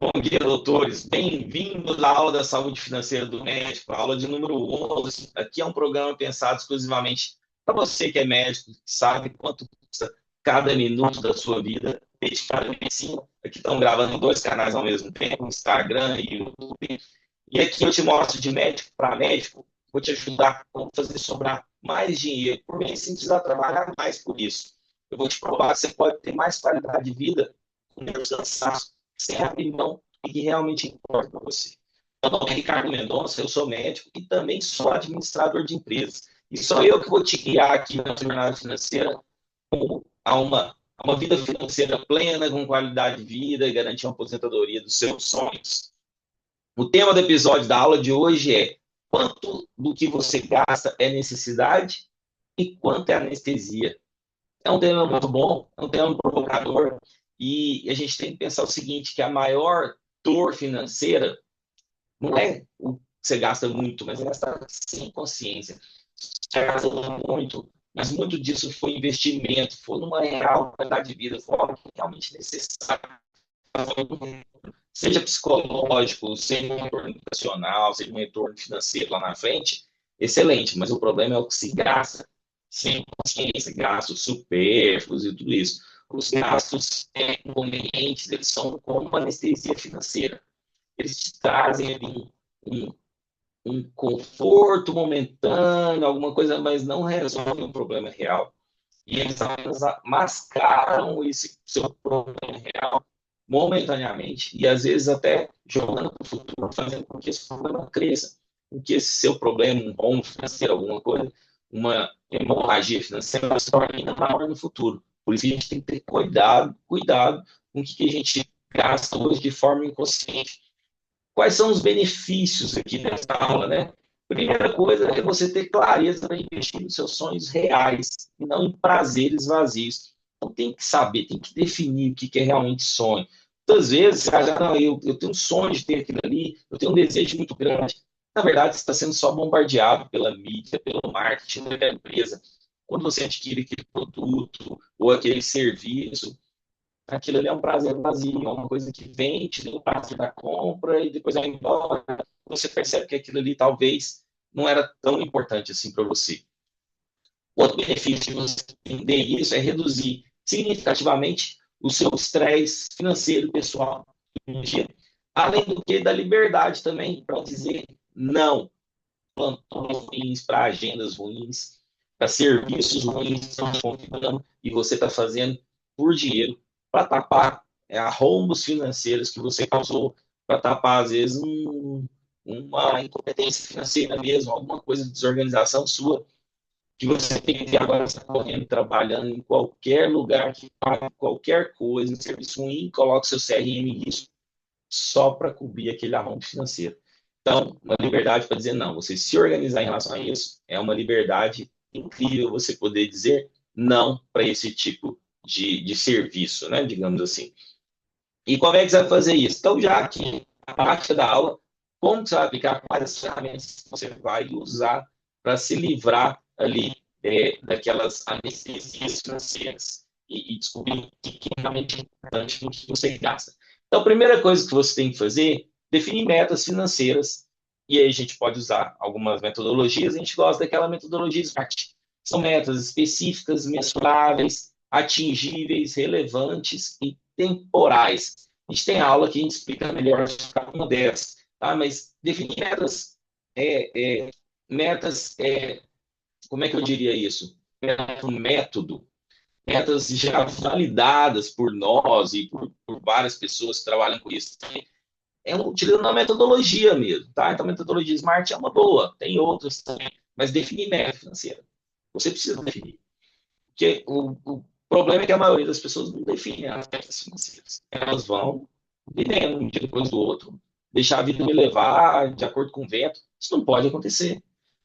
Bom dia, doutores. Bem-vindos à aula da saúde financeira do médico, a aula de número 11. Aqui é um programa pensado exclusivamente para você que é médico, que sabe quanto custa cada minuto da sua vida dedicado à medicina. Aqui estão gravando em dois canais ao mesmo tempo, Instagram e YouTube. E aqui eu te mostro de médico para médico, vou te ajudar a fazer sobrar mais dinheiro por mês sem precisar trabalhar mais por isso. Eu vou te provar que você pode ter mais qualidade de vida com menos cansaço sem abrir mão e que realmente importa para você. Meu nome é Ricardo Mendonça, eu sou médico e também sou administrador de empresas. E sou eu que vou te guiar aqui na jornada financeira a uma vida financeira plena, com qualidade de vida e garantir uma aposentadoria dos seus sonhos. O tema do episódio da aula de hoje é quanto do que você gasta é necessidade e quanto é anestesia. É um tema muito bom, é um tema provocador, e a gente tem que pensar o seguinte, que a maior dor financeira não é o que você gasta muito, mas é gastar sem consciência. Você gasta muito, mas muito disso foi investimento, foi numa real qualidade de vida, foi algo realmente necessário, seja psicológico, seja um retorno educacional, seja um retorno financeiro lá na frente, excelente, mas o problema é o que se gasta sem consciência, gastos supérfluos e tudo isso. Os gastos inconvenientes, eles são como uma anestesia financeira. Eles te trazem ali um, um conforto momentâneo, alguma coisa, mas não resolvem um problema real. E eles apenas mascaram esse seu problema real momentaneamente e às vezes até jogando para o futuro, fazendo com que esse problema cresça, com que esse seu problema, um rombo financeiro, alguma coisa, uma hemorragia financeira, se torne ainda maior no futuro. Por isso a gente tem que ter cuidado com o que a gente gasta hoje de forma inconsciente. Quais são os benefícios aqui dessa aula, né? Primeira coisa é você ter clareza para investir nos seus sonhos reais e não em prazeres vazios. Então tem que saber, tem que definir o que é realmente sonho. Muitas vezes você acha, não, eu tenho um sonho de ter aquilo ali, eu tenho um desejo muito grande. Na verdade, você está sendo só bombardeado pela mídia, pelo marketing da empresa. Quando você adquire aquele produto ou aquele serviço, aquilo ali é um prazer vazio, é uma coisa que vem, te dá o prazer da compra e depois vai embora. Você percebe que aquilo ali talvez não era tão importante assim para você. Outro benefício de você entender isso é reduzir significativamente o seu estresse financeiro e pessoal. Além do que, da liberdade também para dizer não. Plantões ruins, para agendas ruins, para serviços ruins que estão convidando e você está fazendo por dinheiro para tapar arrombos financeiros que você causou, para tapar, às vezes, uma incompetência financeira mesmo, alguma coisa de desorganização sua, que você tem que agora estar correndo, trabalhando em qualquer lugar que pague qualquer coisa, um serviço ruim, coloque seu CRM nisso, só para cobrir aquele arrombo financeiro. Então, uma liberdade para dizer não. Você se organizar em relação a isso é uma liberdade incrível você poder dizer não para esse tipo de serviço, né? Digamos assim. E como é que você vai fazer isso? Então, já aqui, a prática da aula, como que você vai aplicar, quais as ferramentas que você vai usar para se livrar ali daquelas anestesias financeiras e descobrir o que é realmente importante no que você gasta. Então, a primeira coisa que você tem que fazer, definir metas financeiras, e aí a gente pode usar algumas metodologias, a gente gosta daquela metodologia SMART. São metas específicas, mensuráveis, atingíveis, relevantes e temporais. A gente tem aula que a gente explica melhor cada uma delas, tá? Mas definir metas, é, é, metas, como é que eu diria isso? Um método, metas já validadas por nós e por várias pessoas que trabalham com isso. Utilizando uma metodologia mesmo, tá? Então, a metodologia SMART é uma boa, tem outras também, mas definir meta financeira. Você precisa definir. Porque o problema é que a maioria das pessoas não define as metas financeiras. Elas vão vivendo um dia depois do outro, deixar a vida me levar de acordo com o vento. Isso não pode acontecer.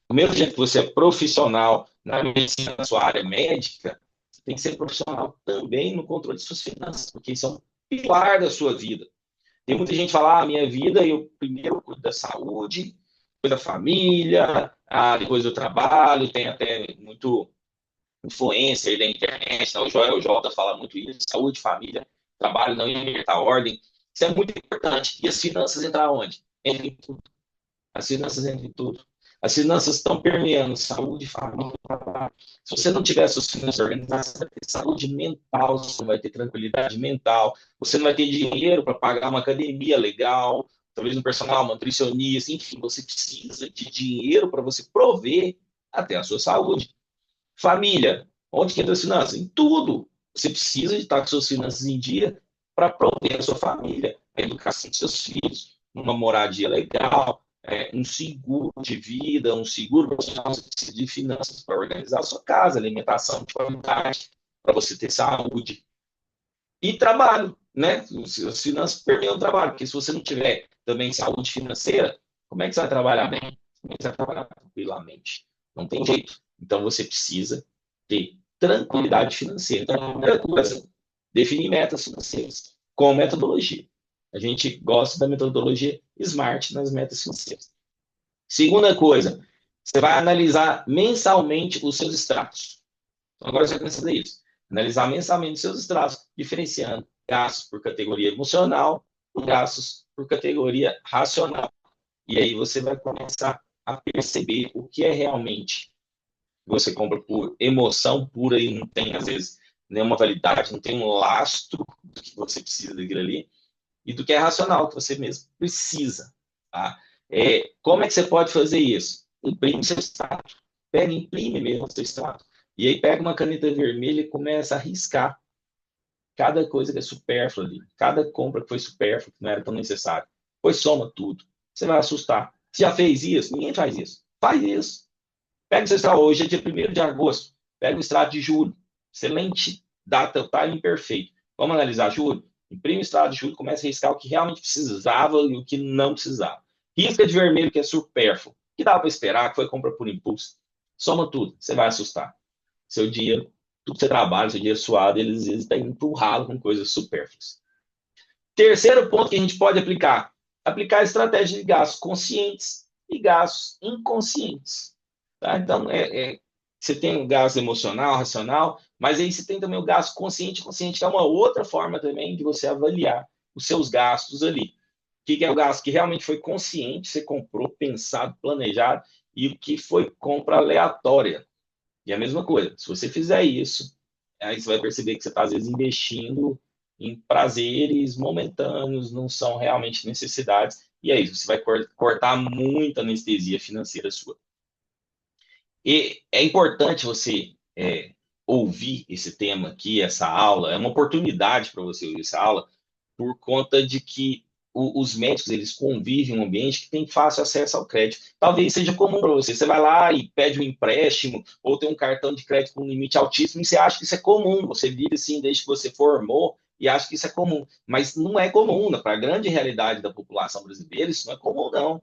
Do mesmo jeito que você é profissional na medicina, na sua área médica, você tem que ser profissional também no controle de suas finanças, porque isso é um pilar da sua vida. Tem muita gente que fala, minha vida, eu primeiro cuido da saúde, depois da família, depois do trabalho, tem até muito influência aí da internet, né? O Joel J fala muito isso, saúde, família, trabalho, não inverter a ordem. Isso é muito importante. E as finanças entram onde? Entram em tudo. As finanças entram em tudo. As finanças estão permeando saúde, família, trabalho. Se você não tiver suas finanças organizadas, você vai ter saúde mental, você não vai ter tranquilidade mental, você não vai ter dinheiro para pagar uma academia legal, talvez um personal, uma nutricionista, enfim, você precisa de dinheiro para você prover até a sua saúde. Família, onde que entra as finanças? Em tudo. Você precisa de estar com suas finanças em dia para prover a sua família, a educação dos seus filhos, uma moradia legal, um seguro de vida, um seguro profissional. Você precisa de finanças para organizar a sua casa, alimentação de qualidade, para você ter saúde. E trabalho, né? As finanças permeiam o trabalho, porque se você não tiver também saúde financeira, como é que você vai trabalhar bem? Como é que você vai trabalhar tranquilamente? Não tem jeito. Então você precisa ter tranquilidade financeira. Então, a primeira coisa, definir metas financeiras com metodologia. A gente gosta da metodologia SMART nas metas financeiras. Segunda coisa, você vai analisar mensalmente os seus extratos. Então, agora você vai começar a fazer isso. Analisar mensalmente os seus extratos, diferenciando gastos por categoria emocional e gastos por categoria racional. E aí você vai começar a perceber o que é realmente você compra por emoção pura e não tem, às vezes, nenhuma validade, não tem um lastro do que você precisa daquilo ali, e do que é racional, que você mesmo precisa. Tá? Como é que você pode fazer isso? Imprime seu extrato. Pega e imprime mesmo o seu extrato. E aí pega uma caneta vermelha e começa a riscar cada coisa que é supérflua ali. Cada compra que foi supérflua, que não era tão necessária. Pois soma tudo. Você vai assustar. Você já fez isso? Ninguém faz isso. Faz isso. Pega o seu extrato. Hoje é dia 1º de agosto. Pega o extrato de julho. Excelente data, o timing perfeito. Vamos analisar julho? Imprime o extrato de julho, começa a riscar o que realmente precisava e o que não precisava. Risca de vermelho, que é supérfluo. Que dá para esperar, que foi compra por impulso. Soma tudo. Você vai assustar. Seu dinheiro, tudo que você trabalha, seu dinheiro suado, eles às vezes está empurrado com coisas supérfluas. Terceiro ponto que a gente pode aplicar: aplicar estratégias de gastos conscientes e gastos inconscientes. Tá? Então, você tem o gasto emocional, racional, mas aí você tem também o gasto consciente e consciente, que é uma outra forma também de você avaliar os seus gastos ali. O que é o gasto que realmente foi consciente, você comprou, pensado, planejado, e o que foi compra aleatória. E a mesma coisa, se você fizer isso, aí você vai perceber que você está, às vezes, investindo em prazeres momentâneos, não são realmente necessidades, e é isso, você vai cortar muita anestesia financeira sua. E é importante você ouvir esse tema aqui, essa aula, é uma oportunidade para você ouvir essa aula, por conta de que os médicos eles convivem em um ambiente que tem fácil acesso ao crédito. Talvez seja comum para você. Você vai lá e pede um empréstimo ou tem um cartão de crédito com limite altíssimo e você acha que isso é comum. Você vive assim desde que você formou e acha que isso é comum. Mas não é comum. Né? Para a grande realidade da população brasileira, isso não é comum, não.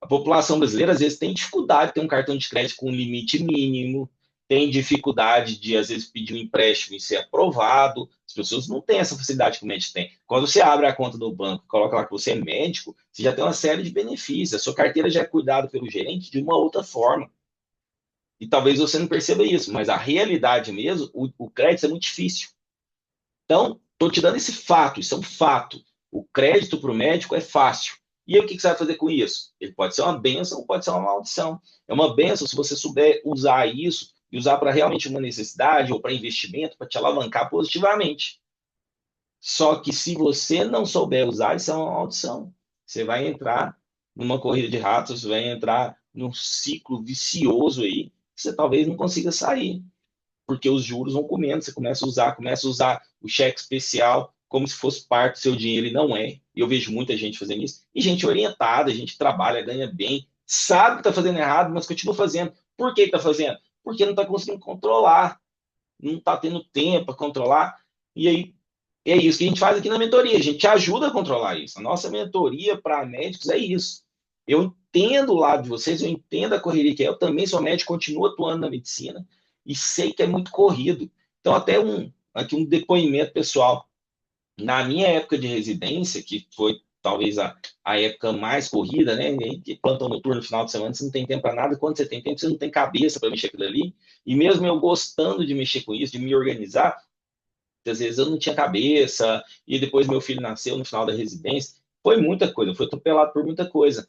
A população brasileira, às vezes, tem dificuldade de ter um cartão de crédito com limite mínimo, tem dificuldade de, às vezes, pedir um empréstimo e ser aprovado. As pessoas não têm essa facilidade que o médico tem. Quando você abre a conta do banco, coloca lá que você é médico, você já tem uma série de benefícios. A sua carteira já é cuidada pelo gerente de uma outra forma. E talvez você não perceba isso, mas a realidade mesmo, o crédito é muito difícil. Então, estou te dando esse fato, isso é um fato. O crédito para o médico é fácil. E aí, o que você vai fazer com isso? Ele pode ser uma benção ou pode ser uma maldição. É uma benção se você souber usar isso e usar para realmente uma necessidade ou para investimento, para te alavancar positivamente. Só que se você não souber usar, isso é uma maldição. Você vai entrar numa corrida de ratos, você vai entrar num ciclo vicioso aí, que você talvez não consiga sair porque os juros vão comendo, você começa a usar o cheque especial como se fosse parte do seu dinheiro, e não é. Eu vejo muita gente fazendo isso, e gente orientada, gente que trabalha, ganha bem, sabe que está fazendo errado, mas continua fazendo. Por que está fazendo? Porque não está conseguindo controlar, não está tendo tempo para controlar, e aí é isso que a gente faz aqui na mentoria, a gente te ajuda a controlar isso. A nossa mentoria para médicos é isso. Eu entendo o lado de vocês, eu entendo a correria que é, eu também sou médico, continuo atuando na medicina, e sei que é muito corrido. Então, até aqui um depoimento pessoal. Na minha época de residência, que foi talvez a época mais corrida, né? Que plantão noturno no final de semana, você não tem tempo para nada. Quando você tem tempo, você não tem cabeça para mexer com aquilo ali. E mesmo eu gostando de mexer com isso, de me organizar, Às vezes eu não tinha cabeça, e depois meu filho nasceu no final da residência. Foi muita coisa, foi atropelado por muita coisa.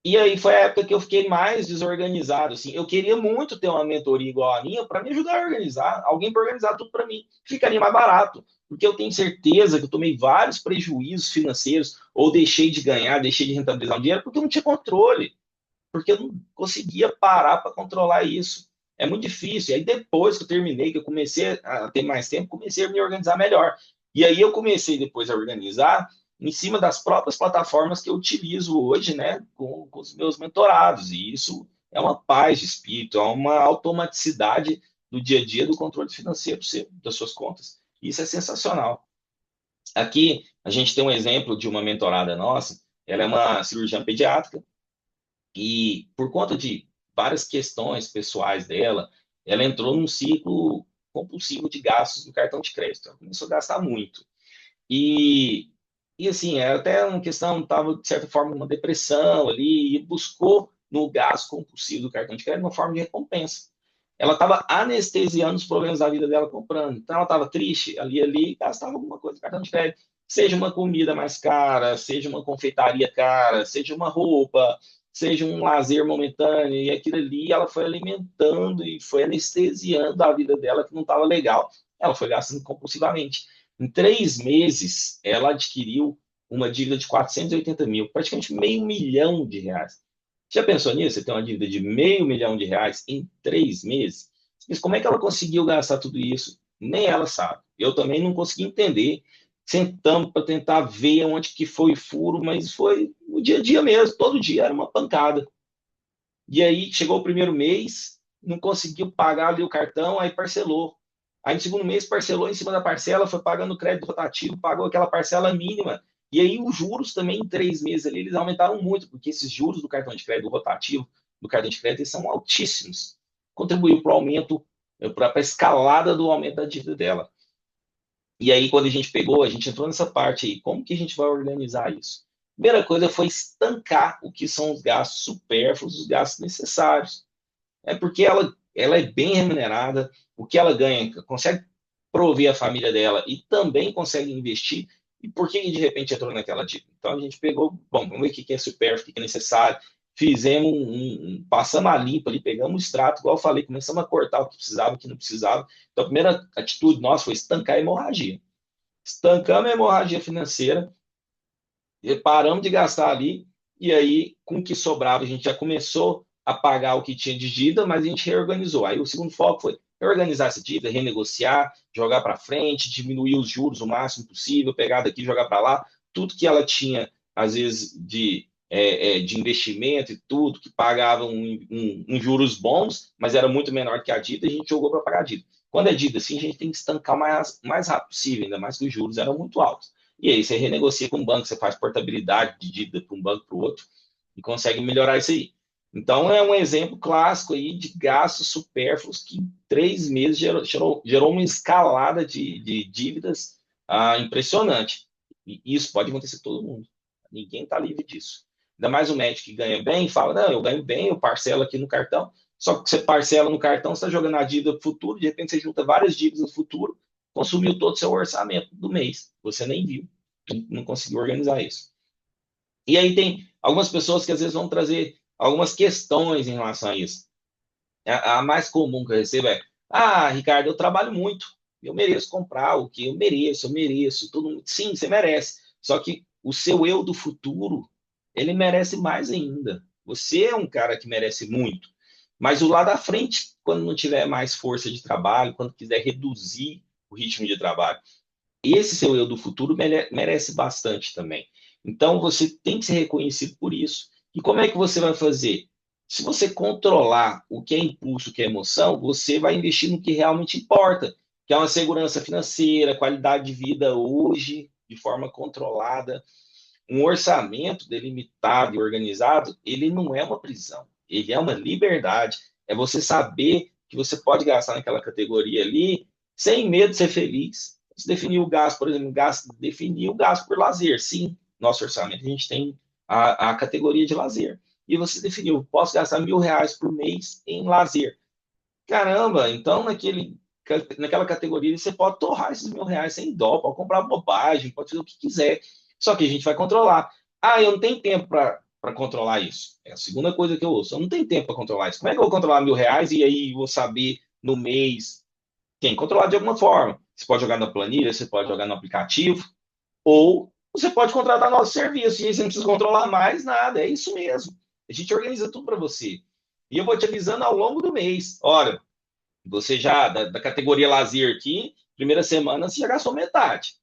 E aí foi a época que eu fiquei mais desorganizado, assim. Eu queria muito ter uma mentoria igual a minha para me ajudar a organizar, alguém para organizar tudo para mim. Ficaria mais barato, porque eu tenho certeza que eu tomei vários prejuízos financeiros ou deixei de ganhar, deixei de rentabilizar o dinheiro porque eu não tinha controle, porque eu não conseguia parar para controlar isso. É muito difícil. E aí depois que eu terminei, que eu comecei a ter mais tempo, comecei a me organizar melhor. E aí eu comecei depois a organizar em cima das próprias plataformas que eu utilizo hoje, né, com os meus mentorados. E isso é uma paz de espírito, é uma automaticidade do dia a dia do controle financeiro seu, das suas contas. Isso é sensacional. Aqui a gente tem um exemplo de uma mentorada nossa, ela é uma cirurgiã pediátrica, e por conta de várias questões pessoais dela, ela entrou num ciclo compulsivo de gastos do cartão de crédito. Ela começou a gastar muito. E, e assim, é até uma questão, estava de certa forma numa depressão ali, e buscou no gasto compulsivo do cartão de crédito uma forma de recompensa. Ela estava anestesiando os problemas da vida dela comprando. Então ela estava triste, ali, gastava alguma coisa no cartão de crédito. Seja uma comida mais cara, seja uma confeitaria cara, seja uma roupa, seja um lazer momentâneo. E aquilo ali ela foi alimentando e foi anestesiando a vida dela que não estava legal. Ela foi gastando compulsivamente. Em 3 meses, ela adquiriu uma dívida de 480 mil, praticamente meio milhão de reais. Já pensou nisso? Você tem uma dívida de meio milhão de reais em 3 meses? Mas como é que ela conseguiu gastar tudo isso? Nem ela sabe. Eu também não consegui entender. Sentamos para tentar ver onde que foi o furo, mas foi no dia a dia mesmo. Todo dia era uma pancada. E aí chegou o primeiro mês, não conseguiu pagar ali o cartão, aí parcelou. Aí no segundo mês parcelou em cima da parcela, foi pagando o crédito rotativo, pagou aquela parcela mínima. E aí os juros também em 3 meses ali, eles aumentaram muito, porque esses juros do cartão de crédito rotativo, do cartão de crédito, eles são altíssimos. Contribuiu para o aumento, para a escalada do aumento da dívida dela. E aí, quando a gente pegou, a gente entrou nessa parte aí, como que a gente vai organizar isso? Primeira coisa foi estancar o que são os gastos supérfluos, os gastos necessários. É porque ela é bem remunerada, o que ela ganha, consegue prover a família dela e também consegue investir. E por que de repente entrou naquela dívida? Então a gente pegou, bom, vamos ver o que é supérfluo, o que é necessário. Fizemos passamos a limpa ali, pegamos o extrato, igual eu falei, começamos a cortar o que precisava, o que não precisava. Então a primeira atitude nossa foi estancar a hemorragia. Estancamos a hemorragia financeira, paramos de gastar ali, e aí, com o que sobrava, a gente já começou a pagar o que tinha de dívida, mas a gente reorganizou. Aí o segundo foco foi reorganizar essa dívida, renegociar, jogar para frente, diminuir os juros o máximo possível, pegar daqui, jogar para lá, tudo que ela tinha, às vezes, de investimento e tudo, que pagava um juros bons, mas era muito menor que a dívida, a gente jogou para pagar a dívida. Quando é dívida assim, a gente tem que estancar o mais rápido possível, ainda mais que os juros eram muito altos. E aí você renegocia com o banco, você faz portabilidade de dívida para um banco para o outro e consegue melhorar isso aí. Então é um exemplo clássico aí de gastos supérfluos que em 3 meses gerou uma escalada de dívidas impressionante. E isso pode acontecer com todo mundo. Ninguém está livre disso. Ainda mais o médico que ganha bem fala, não, eu ganho bem, eu parcelo aqui no cartão. Só que você parcela no cartão, você está jogando a dívida para o futuro, de repente você junta várias dívidas no futuro, consumiu todo o seu orçamento do mês. Você nem viu, não conseguiu organizar isso. E aí tem algumas pessoas que às vezes vão trazer algumas questões em relação a isso. A mais comum que eu recebo é: ah, Ricardo, eu trabalho muito, eu mereço comprar o que eu mereço, todo mundo. Sim, você merece. Só que o seu eu do futuro, ele merece mais ainda. Você é um cara que merece muito. Mas o lá da frente, quando não tiver mais força de trabalho, quando quiser reduzir o ritmo de trabalho, esse seu eu do futuro merece bastante também. Então você tem que ser reconhecido por isso. E como é que você vai fazer? Se você controlar o que é impulso, o que é emoção, você vai investir no que realmente importa, que é uma segurança financeira, qualidade de vida hoje, de forma controlada. Um orçamento delimitado e organizado, ele não é uma prisão, ele é uma liberdade. É você saber que você pode gastar naquela categoria ali sem medo de ser feliz. Se definir o gasto, por exemplo, definir o gasto por lazer. Sim, nosso orçamento a gente tem a categoria de lazer. E você definiu, posso gastar R$ 1.000 por mês em lazer. Caramba, então naquele naquela categoria você pode torrar esses R$ 1.000 sem dó, pode comprar bobagem, pode fazer o que quiser. Só que a gente vai controlar. Ah, eu não tenho tempo para controlar isso. É a segunda coisa que eu ouço. Eu não tenho tempo para controlar isso. Como é que eu vou controlar R$ 1.000 e aí vou saber no mês? Tem que controlar de alguma forma. Você pode jogar na planilha, você pode jogar no aplicativo, ou você pode contratar nosso serviço. E aí você não precisa controlar mais nada. É isso mesmo. A gente organiza tudo para você. E eu vou te avisando ao longo do mês. Olha, você já, da categoria lazer aqui, primeira semana você já gastou metade.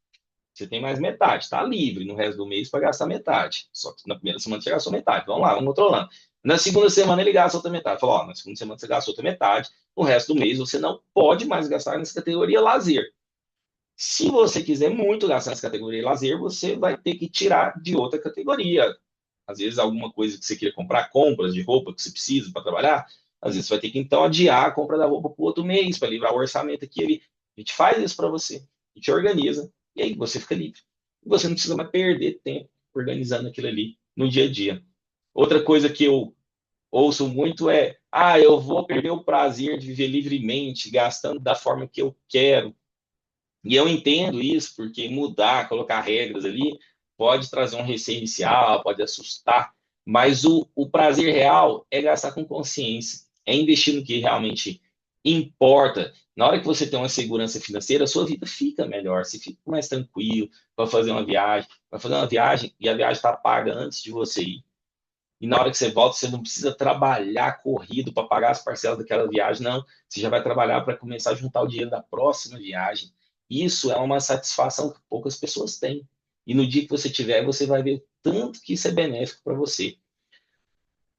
Você tem mais metade, está livre no resto do mês para gastar metade. Só que na primeira semana você gastou metade. Vamos lá, vamos controlando. Na segunda semana ele gasta outra metade. Falou, ó, na segunda semana você gastou outra metade. No resto do mês você não pode mais gastar nessa categoria lazer. Se você quiser muito gastar nessa categoria lazer, você vai ter que tirar de outra categoria. Às vezes alguma coisa que você queira comprar, compras de roupa que você precisa para trabalhar, às vezes você vai ter que então adiar a compra da roupa para o outro mês, para livrar o orçamento aqui ali. A gente faz isso para você, a gente organiza, e aí você fica livre. E você não precisa mais perder tempo organizando aquilo ali no dia a dia. Outra coisa que eu ouço muito é: ah, eu vou perder o prazer de viver livremente, gastando da forma que eu quero. E eu entendo isso, porque mudar, colocar regras ali, pode trazer um receio inicial, pode assustar, mas o prazer real é gastar com consciência, é investir no que realmente importa. Na hora que você tem uma segurança financeira, a sua vida fica melhor, você fica mais tranquilo para fazer uma viagem, para fazer uma viagem e a viagem está paga antes de você ir. E na hora que você volta, você não precisa trabalhar corrido para pagar as parcelas daquela viagem, não. Você já vai trabalhar para começar a juntar o dinheiro da próxima viagem. Isso é uma satisfação que poucas pessoas têm. E no dia que você tiver, você vai ver o tanto que isso é benéfico para você.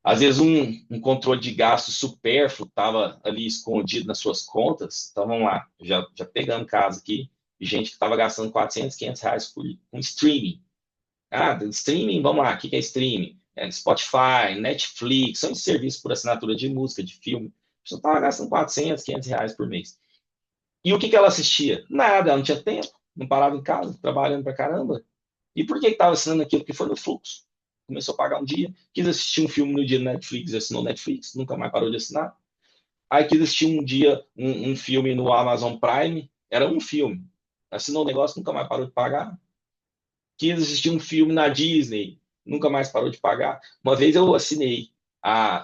Às vezes, um controle de gasto supérfluo estava ali escondido nas suas contas. Então, vamos lá, já pegando caso aqui, de gente que estava gastando R$ 400, R$ 500 com streaming. Ah, streaming, vamos lá, o que é streaming? É Spotify, Netflix, são serviços por assinatura de música, de filme. A pessoa estava gastando R$ 400, R$ 500 por mês. E o que ela assistia? Nada, ela não tinha tempo, não parava em casa, trabalhando pra caramba. E por que estava assinando aquilo? Porque foi no fluxo. Começou a pagar um dia, quis assistir um filme no dia do Netflix, assinou Netflix, nunca mais parou de assinar. Aí quis assistir um dia um filme no Amazon Prime, era um filme. Assinou o negócio, nunca mais parou de pagar. Quis assistir um filme na Disney, nunca mais parou de pagar. Uma vez eu assinei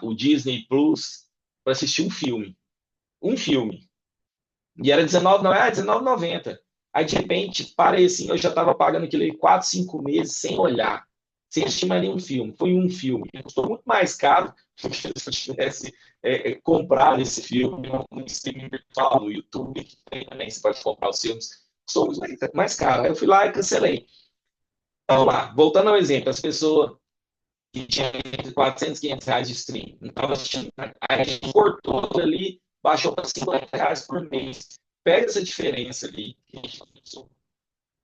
o Disney Plus para assistir um filme. Um filme. E era 19, não, 19,90. Aí, de repente, parei assim, eu já estava pagando aquilo aí 4, 5 meses sem olhar, sem assistir mais nenhum filme. Foi um filme. Custou muito mais caro do que se eu tivesse comprado esse filme no streaming virtual, no YouTube, que tem também, você pode comprar os filmes. Custou muito mais caro. Aí eu fui lá e cancelei. Então, lá, voltando ao exemplo, as pessoas que tinham entre 400 e R$ 500 de stream, não estava assistindo, aí a gente cortou ali, baixou para R$ 50 por mês. Pega essa diferença ali, que a gente começou,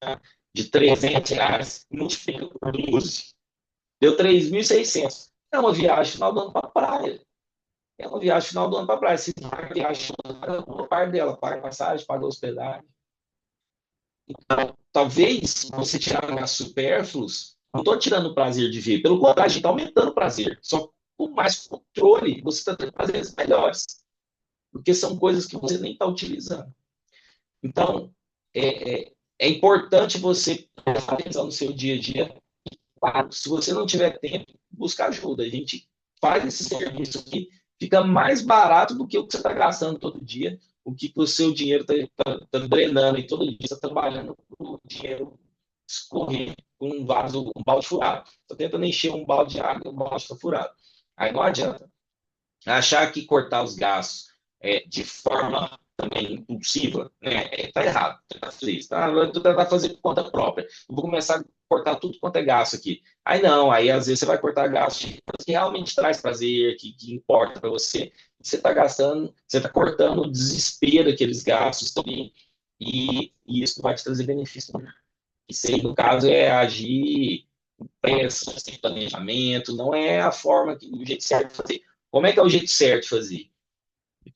tá? De R$ 300, multiplica por 12, deu 3.600. É uma viagem final do ano para a praia. É uma viagem final do ano para a praia. Se paga a viagem, paga uma parte dela, paga passagem, paga hospedagem. Então, talvez você tirar gastos supérfluos, não estou tirando o prazer de ver, pelo contrário, a gente está aumentando o prazer. Só com mais controle, você está tendo prazeres melhores, porque são coisas que você nem está utilizando. Então, é importante você prestar atenção no seu dia a dia. Claro, se você não tiver tempo, buscar ajuda. A gente faz esse serviço aqui, fica mais barato do que o que você está gastando todo dia, o que o seu dinheiro está drenando e todo dia está trabalhando para o dinheiro escorrer com um vaso, um balde furado. Está tentando encher um balde de água e o balde está furado. Aí não adianta. Achar que cortar os gastos de forma também impulsiva, né? Tá errado. Vou tentar fazer por conta própria. Eu vou começar a cortar tudo quanto é gasto aqui. Aí não, aí às vezes você vai cortar gasto que realmente traz prazer, que importa para você. Você está gastando, você está cortando o desespero daqueles gastos também. E isso vai te trazer benefício. Isso aí, no caso, é agir com pressa, sem planejamento, não é a forma, o jeito certo de fazer. Como é que é o jeito certo de fazer?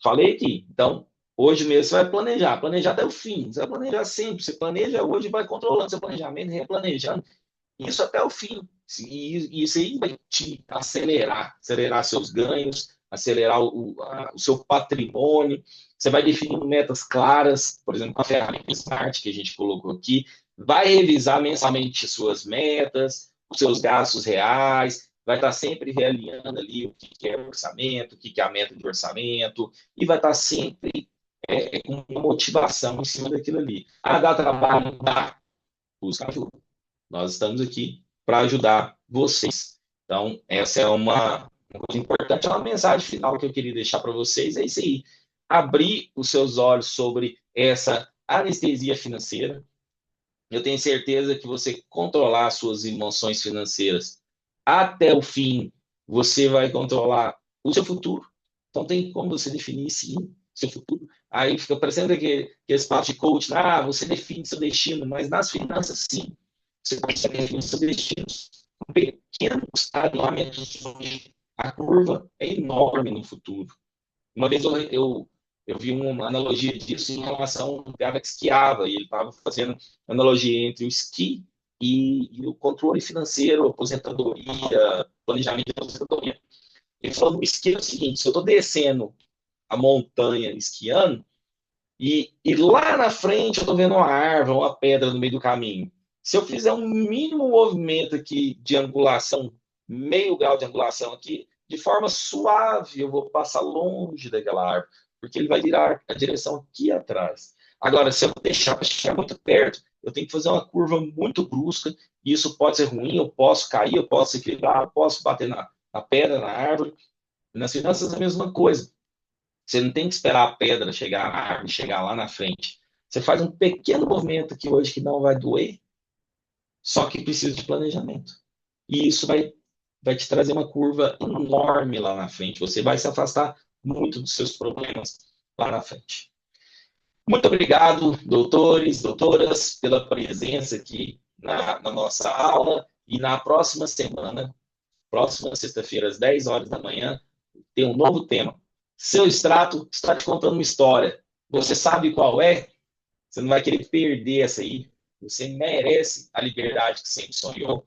Falei aqui. Então, hoje mesmo você vai planejar. Planejar até o fim. Você vai planejar sempre. Você planeja hoje, vai controlando seu planejamento, replanejando. Isso até o fim. E isso aí vai te acelerar seus ganhos, acelerar o seu patrimônio. Você vai definindo metas claras, por exemplo, com a ferramenta Smart que a gente colocou aqui, vai revisar mensalmente suas metas, os seus gastos reais, vai estar sempre realinhando ali o que é orçamento, o que é a meta de orçamento, e vai estar sempre com motivação em cima daquilo ali. Ah, dá trabalho? Dá. Busca ajuda. Nós estamos aqui para ajudar vocês. Então, essa é uma coisa importante, é uma mensagem final que eu queria deixar para vocês. É isso aí. Abrir os seus olhos sobre essa anestesia financeira. Eu tenho certeza que você controlar suas emoções financeiras até o fim, você vai controlar o seu futuro. Então, tem como você definir, sim, seu futuro. Aí fica parecendo aquele espaço de coach, você define seu destino, mas nas finanças, sim, você consegue definir seu destino. Um pequeno alinhamento, a curva é enorme no futuro. Uma vez eu vi uma analogia disso em relação ao cara que esquiava, e ele estava fazendo analogia entre o esqui e o controle financeiro, aposentadoria, planejamento de aposentadoria. Ele falou no esqui é o seguinte: se eu estou descendo a montanha esquiando, e lá na frente eu estou vendo uma árvore, uma pedra no meio do caminho. Se eu fizer um mínimo movimento aqui de angulação, meio grau de angulação aqui, de forma suave, eu vou passar longe daquela árvore, porque ele vai virar a direção aqui atrás. Agora, se eu deixar para chegar muito perto, eu tenho que fazer uma curva muito brusca, e isso pode ser ruim, eu posso cair, eu posso equilibrar, eu posso bater na pedra, na árvore. Nas finanças é a mesma coisa. Você não tem que esperar a pedra chegar na árvore, chegar lá na frente. Você faz um pequeno movimento aqui hoje que não vai doer, só que precisa de planejamento. E isso vai te trazer uma curva enorme lá na frente. Você vai se afastar muito dos seus problemas lá na frente. Muito obrigado, doutores, doutoras, pela presença aqui na nossa aula. E na próxima semana, próxima sexta-feira, às 10 horas da manhã, tem um novo tema. Seu extrato está te contando uma história. Você sabe qual é? Você não vai querer perder essa aí. Você merece a liberdade que sempre sonhou.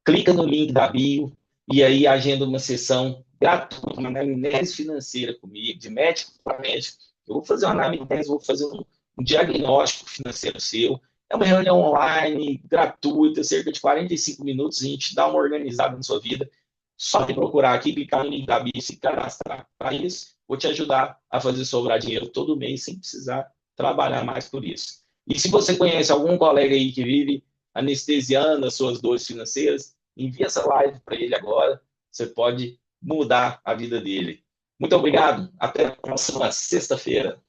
Clica no link da bio e aí agenda uma sessão gratuita, uma anamnese financeira comigo, de médico para médico. Eu vou fazer uma anamnese, vou fazer um diagnóstico financeiro seu. É uma reunião online, gratuita, cerca de 45 minutos, a gente dá uma organizada na sua vida. Só de procurar aqui, clicar no link da bio e se cadastrar. Para isso, vou te ajudar a fazer sobrar dinheiro todo mês sem precisar trabalhar mais por isso. E se você conhece algum colega aí que vive anestesiando as suas dores financeiras, envia essa live para ele agora. Você pode mudar a vida dele. Muito obrigado. Até a próxima sexta-feira.